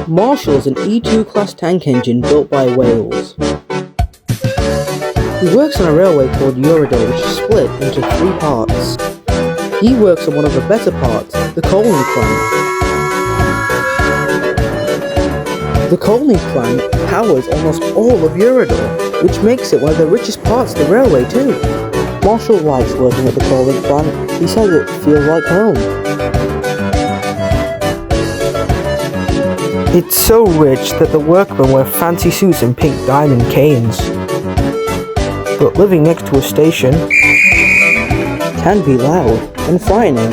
Marshall is an E2 class tank engine built by Wales. He works on a railway called Eurodorian, which is split into 3 parts. He works on one of the better parts, the coaling plant. The coaling plant powers almost all of Eurodor, which makes it one of the richest parts of the railway too. Marshall likes working at the coaling plant. He says it feels like home. It's so rich that the workmen wear fancy suits and pink diamond canes. But living next to a station can be loud and frightening.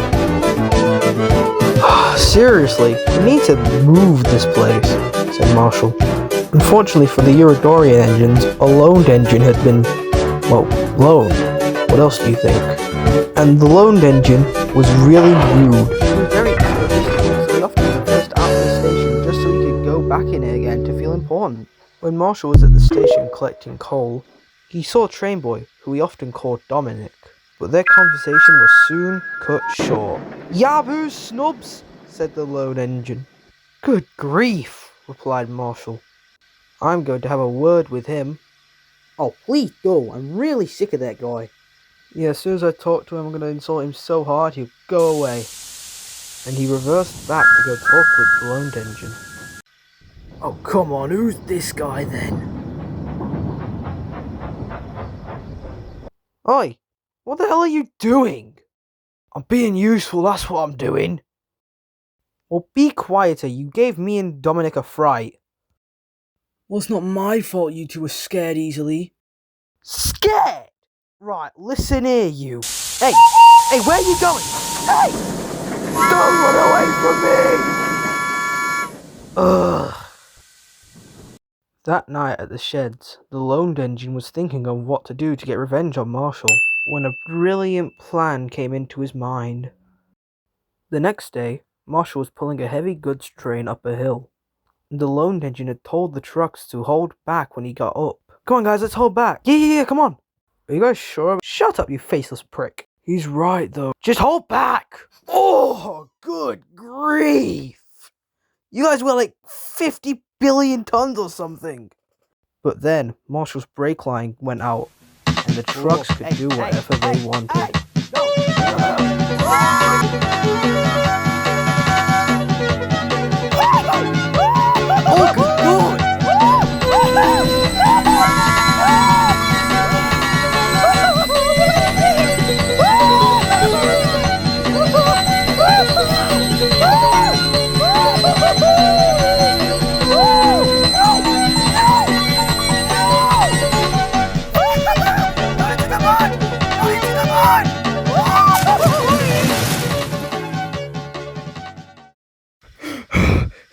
Seriously, we need to move this place, said Marshall. Unfortunately for the Eurodorian engines, a loaned engine had been, loaned. What else do you think? And the loaned engine was really rude. He was very egotistical, so he often was the first out of the station just so he could go back in it again to feel important. When Marshall was at the station collecting coal, he saw Train Boy, who he often called Dominic, but their conversation was soon cut short. "Yaboo, snubs," said the loaned engine. "Good grief," replied Marshall. "I'm going to have a word with him." "Oh, please go. I'm really sick of that guy." "Yeah, as soon as I talk to him, I'm going to insult him so hard he'll go away." And he reversed back to go talk with the loaned engine. "Oh, come on, who's this guy then?" "Oi, what the hell are you doing?" "I'm being useful, that's what I'm doing." "Well, be quieter, you gave me and Dominic a fright." "Well, it's not my fault you two were scared easily." "Scared? Right, listen here, you. Hey, where are you going? Hey! Don't run away from me!" Ugh. That night at the sheds, the loaned engine was thinking of what to do to get revenge on Marshall, when a brilliant plan came into his mind. The next day, Marshall was pulling a heavy goods train up a hill. The loaned engine had told the trucks to hold back when he got up. "Come on guys, let's hold back." Yeah, come on." "Are you guys sure?" "Shut up, you faceless prick." "He's right though." "Just hold back." Oh, good grief. You guys were like 50 billion tons or something. But then Marshall's brake line went out and the trucks could do whatever they wanted. Oh, good God!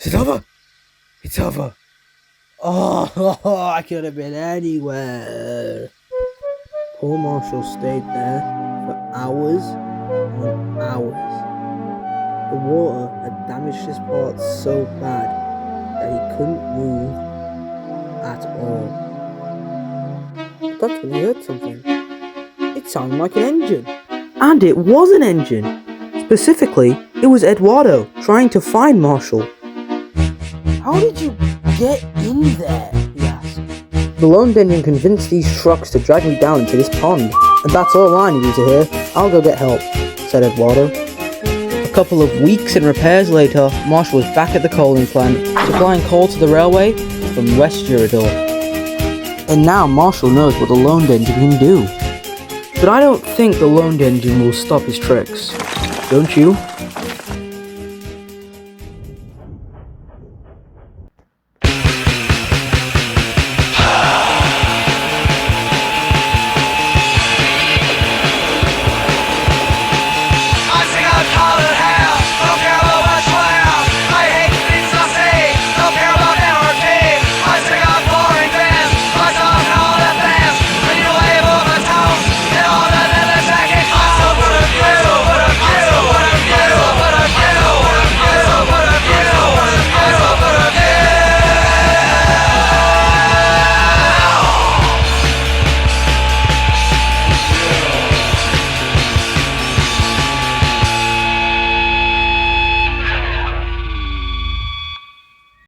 Is it over? It's over. Oh, I could have been anywhere. Poor Marshall stayed there for hours on hours. The water had damaged his parts so bad that he couldn't move at all. That's when he heard something. It sounded like an engine. And it was an engine. Specifically, it was Eduardo trying to find Marshall. "How did you get in there?" he asked. "The loaned engine convinced these trucks to drag me down into this pond, and that's all I needed to hear. I'll go get help," said Eduardo. A couple of weeks and repairs later, Marshall was back at the coaling plant, supplying coal to the railway from West Eurodor. And now Marshall knows what the loaned engine can do. But I don't think the loaned engine will stop his tricks. Don't you?